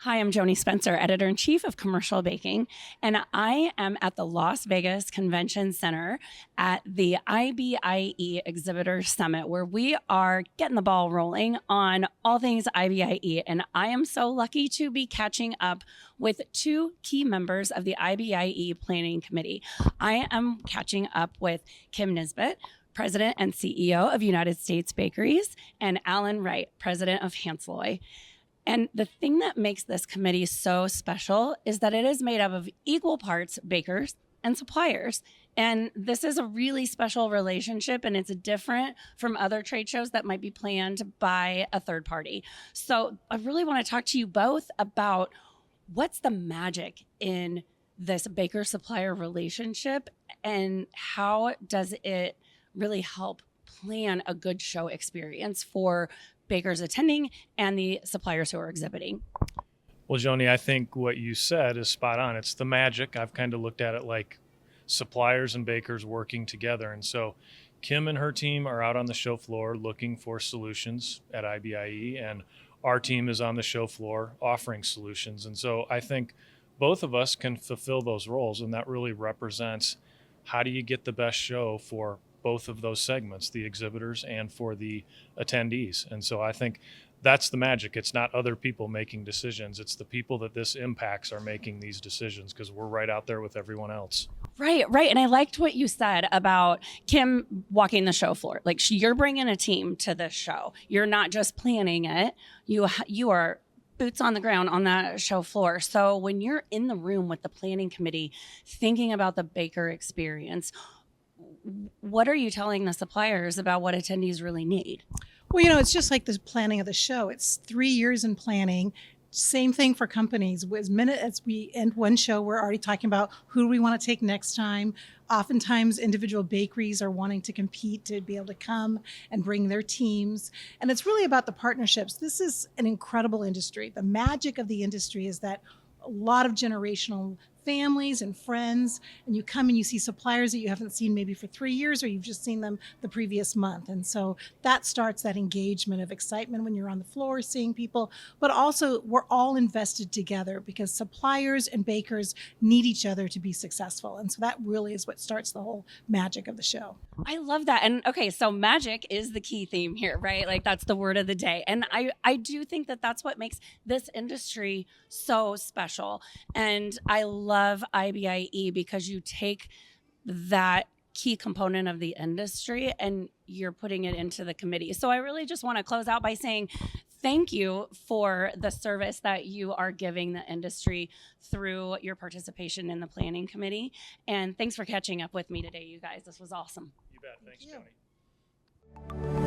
Hi, I'm Joanie Spencer, Editor-in-Chief of Commercial Baking, and I am at the Las Vegas Convention Center at the IBIE Exhibitor Summit, where we are getting the ball rolling on all things IBIE, and I am so lucky to be catching up with two key members of the IBIE Planning Committee. I am catching up with Kim Nisbet, President and CEO of United States Bakeries, and Allen Wright, President of Hansaloy. And the thing that makes this committee so special is that it is made up of equal parts bakers and suppliers. And this is a really special relationship, and it's different from other trade shows that might be planned by a third party. So I really want to talk to you both about what's the magic in this baker-supplier relationship, and how does it really help plan a good show experience for bakers attending and the suppliers who are exhibiting. Well, Joanie, I think what you said is spot on. It's the magic. I've kind of looked at it like suppliers and bakers working together. And so Kim and her team are out on the show floor looking for solutions at IBIE, and our team is on the show floor offering solutions. And so I think both of us can fulfill those roles, and that really represents how do you get the best show for both of those segments, the exhibitors and for the attendees. And so I think that's the magic. It's not other people making decisions. It's the people that this impacts are making these decisions, because we're right out there with everyone else. Right. And I liked what you said about Kim walking the show floor. Like, you're bringing a team to this show. You're not just planning it. You are boots on the ground on that show floor. So when you're in the room with the planning committee thinking about the baker experience, what are you telling the suppliers about what attendees really need? Well, it's just like the planning of the show. It's 3 years in planning. Same thing for companies. As minute as we end one show, we're already talking about who do we want to take next time. Oftentimes, individual bakeries are wanting to compete to be able to come and bring their teams. And it's really about the partnerships. This is an incredible industry. The magic of the industry is that a lot of generational families and friends, and you come and you see suppliers that you haven't seen maybe for 3 years, or you've just seen them the previous month. And so that starts that engagement of excitement when you're on the floor seeing people, but also we're all invested together because suppliers and bakers need each other to be successful. And so that really is what starts the whole magic of the show. I love that. And okay, so magic is the key theme here, right? Like, that's the word of the day. And I do think that that's what makes this industry so special. And I love IBIE because you take that key component of the industry and you're putting it into the committee. So I really just want to close out by saying thank you for the service that you are giving the industry through your participation in the planning committee. And thanks for catching up with me today, you guys. This was awesome. You bet. Thanks, Joanie.